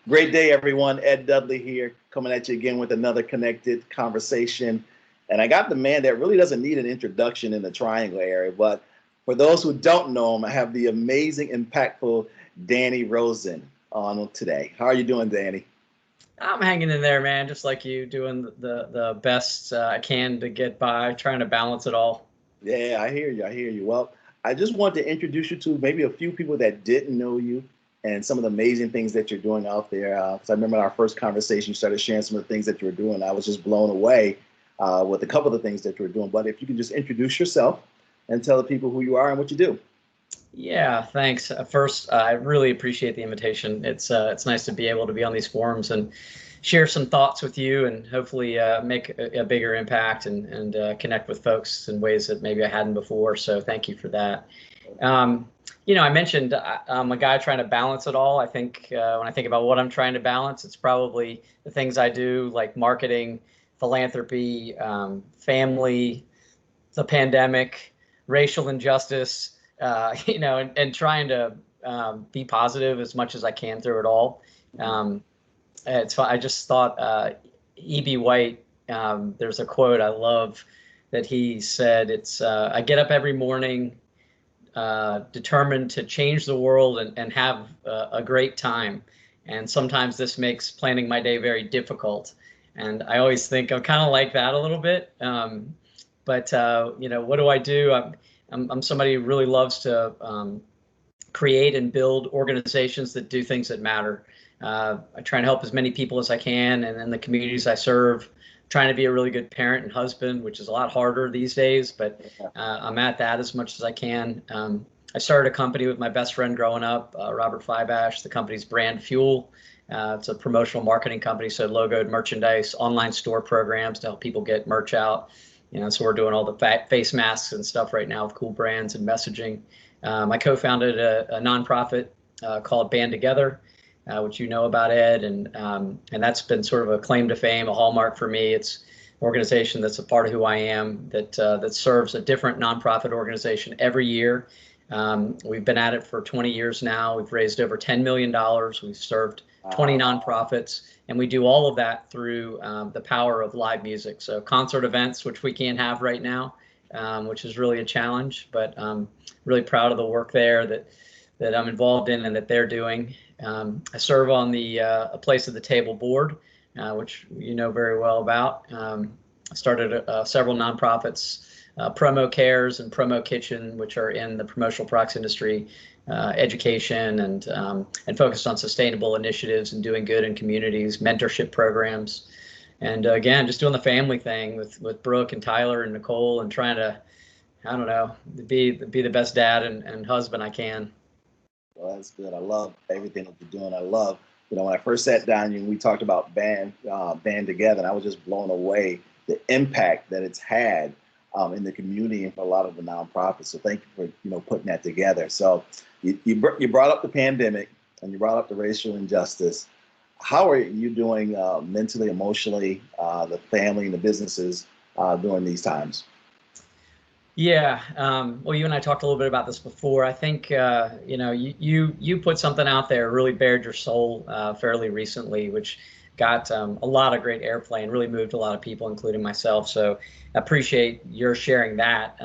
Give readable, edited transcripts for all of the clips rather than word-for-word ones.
Great day, everyone. Ed Dudley here, coming at you again with another connected conversation. And I got the man that really doesn't need an introduction in the triangle area. But for those who don't know him, I have the amazing, impactful Danny Rosin on today. How are you doing, Danny? I'm hanging in there, man, just like you, doing the best I can to get by, trying to balance it all. Yeah, I hear you. I hear you. Well, I just want to introduce you to maybe a few people that didn't know you and some of the amazing things that you're doing out there. Because I remember in our first conversation, you started sharing some of the things that you were doing. I was just blown away with a couple of the things that you were doing. But if you can just introduce yourself and tell the people who you are and what you do. Yeah, thanks. First, I really appreciate the invitation. It's nice to be able to be on these forums and share some thoughts with you, and hopefully make a bigger impact and connect with folks in ways that maybe I hadn't before. So thank you for that. Um, I mentioned I'm a guy trying to balance it all. I think when I think about what I'm trying to balance, it's probably the things I do, like marketing, philanthropy, family, the pandemic, racial injustice, and trying to be positive as much as I can through it all. Um, I just thought E.B. White, there's a quote I love that he said, I get up every morning determined to change the world and have a great time. And sometimes this makes planning my day very difficult. And I always think I'm kind of like that a little bit. But what do I do? I'm somebody who really loves to create and build organizations that do things that matter. I try and help as many people as I can, and in the communities I serve, trying to be a really good parent and husband, which is a lot harder these days, but I'm at that as much as I can. I started a company with my best friend growing up, Robert Fibash. The company's Brand Fuel. It's a promotional marketing company, so logoed merchandise, online store programs to help people get merch out. So we're doing all the face masks and stuff right now with cool brands and messaging. I co-founded a nonprofit called Band Together, which you know about, Ed, and that's been sort of a claim to fame, a hallmark for me. It's an organization that's a part of who I am, that serves a different nonprofit organization every year. We've been at it for 20 years now. We've raised over $10 million. We've served 20 nonprofits, and we do all of that through the power of live music. So concert events, which we can't have right now, which is really a challenge, but I'm really proud of the work there that I'm involved in and that they're doing. I serve on the A Place at the Table board, which you know very well about. I started several nonprofits, Promo Cares and Promo Kitchen, which are in the promotional products industry, education, and focused on sustainable initiatives and doing good in communities, mentorship programs. And again, just doing the family thing with Brooke and Tyler and Nicole, and trying to, I don't know, be the best dad and husband I can. Well, that's good. I love everything that you're doing. I love, when I first sat down and we talked about band together, and I was just blown away the impact that it's had in the community and for a lot of the nonprofits. So thank you for putting that together. So you brought up the pandemic and you brought up the racial injustice. How are you doing mentally, emotionally, the family and the businesses during these times? Yeah, well, you and I talked a little bit about this before. I think you put something out there, really bared your soul fairly recently, which got a lot of great airplay and really moved a lot of people, including myself. So I appreciate your sharing that.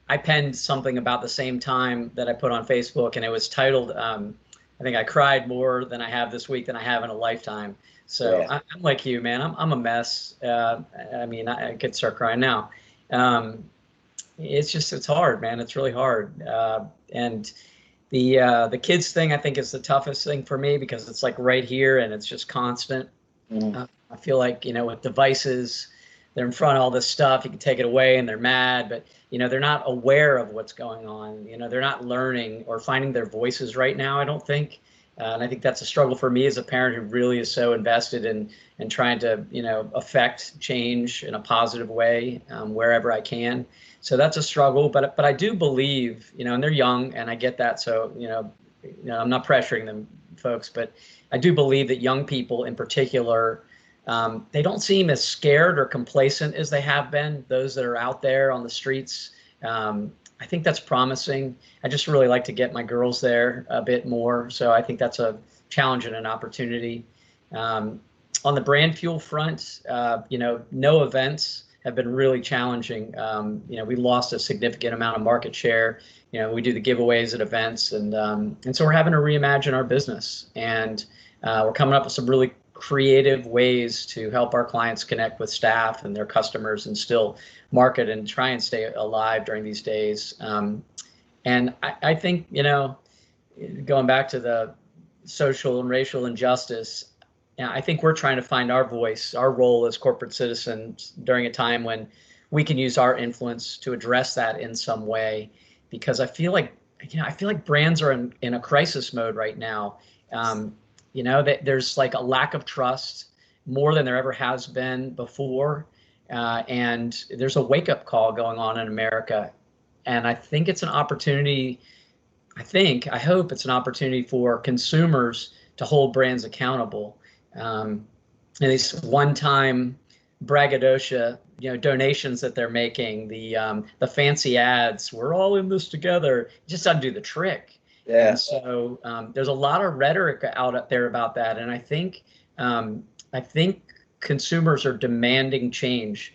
I penned something about the same time that I put on Facebook, and it was titled, I think I cried more than I have this week than I have in a lifetime. So Yeah. I'm like you, man. I'm a mess. I could start crying now. It's hard, man. It's really hard. And the kids thing, I think, is the toughest thing for me because it's like right here and it's just constant. Mhm. I feel like, with devices, they're in front of all this stuff. You can take it away and they're mad, but, they're not aware of what's going on. They're not learning or finding their voices right now, I don't think. And I think that's a struggle for me as a parent who really is so invested in trying to, affect change in a positive way wherever I can. So that's a struggle, but I do believe, and they're young, and I get that. So I'm not pressuring them, folks, but I do believe that young people in particular, they don't seem as scared or complacent as they have been. Those that are out there on the streets, I think that's promising. I just really like to get my girls there a bit more. So I think that's a challenge and an opportunity. Um, on the brand fuel front, no events have been really challenging. We lost a significant amount of market share. We do the giveaways at events, and so we're having to reimagine our business, and we're coming up with some really creative ways to help our clients connect with staff and their customers and still market and try and stay alive during these days. And I think, going back to the social and racial injustice, I think we're trying to find our voice, our role as corporate citizens during a time when we can use our influence to address that in some way. Because I feel like brands are in a crisis mode right now. That there's like a lack of trust more than there ever has been before. And there's a wake-up call going on in America. And I think it's an opportunity. I hope it's an opportunity for consumers to hold brands accountable. And these one-time braggadocio, donations that they're making, the fancy ads, we're all in this together, it just doesn't do the trick. Yeah. And so there's a lot of rhetoric out there about that, and I think consumers are demanding change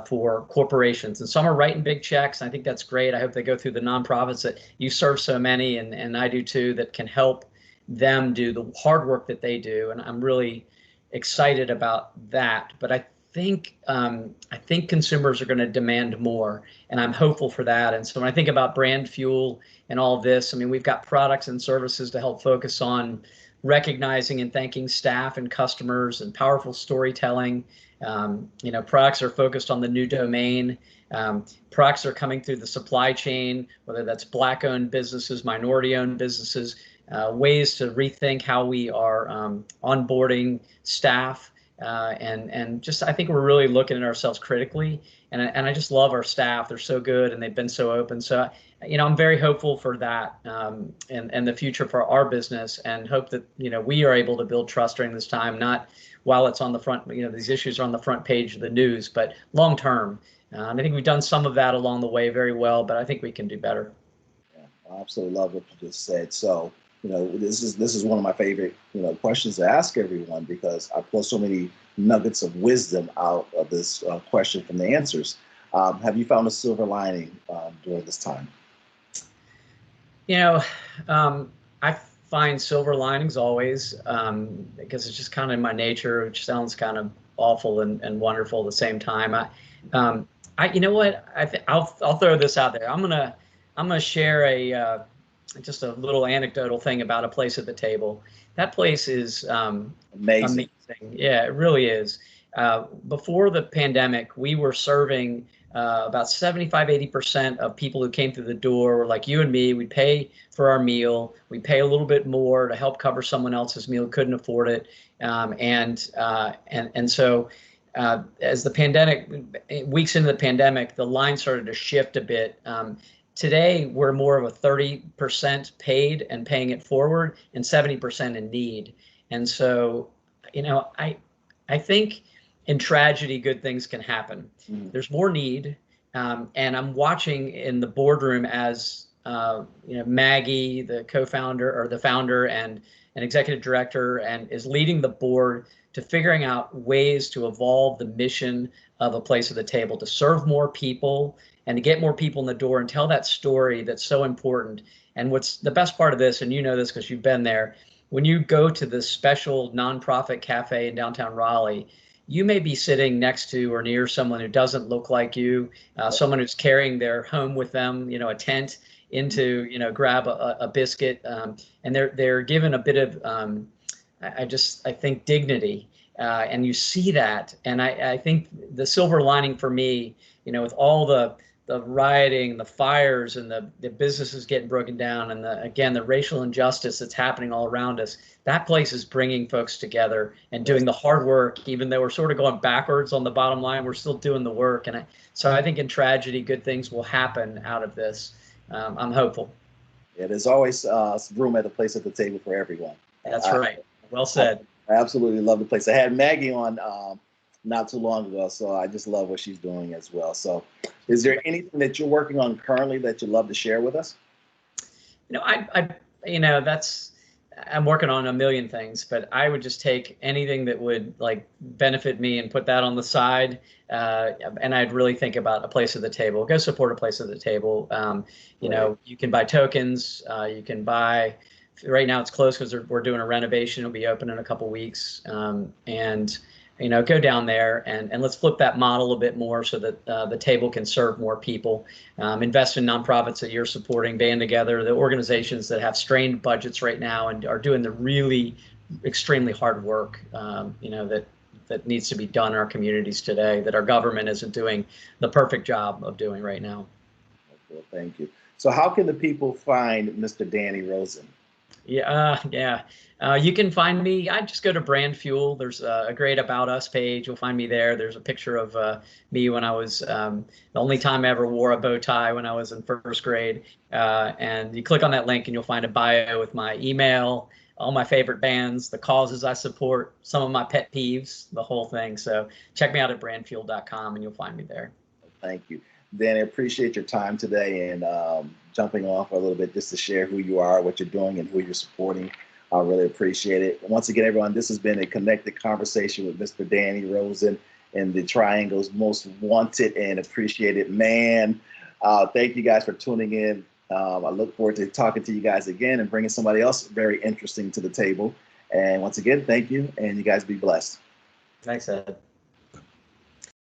for corporations, and some are writing big checks. I think that's great. I hope they go through the nonprofits that you serve so many, and I do too, that can help them do the hard work that they do. And I'm really excited about that. But I think consumers are going to demand more, and I'm hopeful for that. And so when I think about brand fuel and all of this, I mean, we've got products and services to help focus on recognizing and thanking staff and customers and powerful storytelling. Products are focused on the new domain. Products are coming through the supply chain, whether that's Black-owned businesses, minority-owned businesses, ways to rethink how we are onboarding staff. And just, I think we're really looking at ourselves critically. And I just love our staff. They're so good, and they've been so open. So, I'm very hopeful for that, and the future for our business, and hope that, we are able to build trust during this time, not while it's on the front, these issues are on the front page of the news, but long term. I think we've done some of that along the way very well, but I think we can do better. Yeah, I absolutely love what you just said. So, this is one of my favorite, questions to ask everyone, because I pull so many nuggets of wisdom out of this question from the answers. Have you found a silver lining during this time? I find silver linings always, because it's just kind of in my nature, which sounds kind of awful and wonderful at the same time. You know what? I'll throw this out there. I'm gonna share just a little anecdotal thing about a place at the table. That place is Amazing. Yeah, it really is. Before the pandemic, we were serving about 75-80% of people who came through the door were like you and me. We'd pay for our meal. We'd pay a little bit more to help cover someone else's meal who couldn't afford it. And so as the pandemic, weeks into the pandemic, the line started to shift a bit. Today, we're more of a 30% paid and paying it forward, and 70% in need. And so, I think in tragedy, good things can happen. There's more need, and I'm watching in the boardroom as Maggie, the co-founder or the founder and an executive director, and is leading the board to figuring out ways to evolve the mission of a place at the table, to serve more people and to get more people in the door and tell that story that's so important. And what's the best part of this, and you know this because you've been there, when you go to this special nonprofit cafe in downtown Raleigh, you may be sitting next to or near someone who doesn't look like you, someone who's carrying their home with them, a tent into, grab a biscuit, and they're given a bit of, I think, dignity, and you see that. And I think the silver lining for me, with all the rioting, the fires, and the businesses getting broken down, and the racial injustice that's happening all around us, that place is bringing folks together and doing the hard work. Even though we're sort of going backwards on the bottom line, we're still doing the work. And so I think in tragedy, good things will happen out of this. I'm hopeful. Yeah, there's always room at the place at the table for everyone. That's right. Well said. I absolutely love the place. I had Maggie on not too long ago. So I just love what she's doing as well. So is there anything that you're working on currently that you'd love to share with us? That's I'm working on a million things, but I would just take anything that would like benefit me and put that on the side. And I'd really think about a place at the table. Go support a place at the table. Right. You can buy tokens. You can buy. Right now it's closed because we're doing a renovation. It'll be open in a couple weeks. And go down there and let's flip that model a bit more so that the table can serve more people. Invest in nonprofits that you're supporting, band together, the organizations that have strained budgets right now and are doing the really extremely hard work, that needs to be done in our communities today, that our government isn't doing the perfect job of doing right now. Well, thank you. So how can the people find Mr. Danny Rosin? Yeah. You can find me. I just go to Brand Fuel. There's a great About Us page. You'll find me there. There's a picture of me when I was the only time I ever wore a bow tie when I was in first grade. And you click on that link and you'll find a bio with my email, all my favorite bands, the causes I support, some of my pet peeves, the whole thing. So check me out at brandfuel.com and you'll find me there. Thank you. Danny, I appreciate your time today and jumping off a little bit just to share who you are, what you're doing, and who you're supporting. I really appreciate it. Once again, everyone, this has been a connected conversation with Mr. Danny Rosin and the Triangle's most wanted and appreciated man. Thank you guys for tuning in. I look forward to talking to you guys again and bringing somebody else very interesting to the table. And once again, thank you, and you guys be blessed. Thanks, Ed.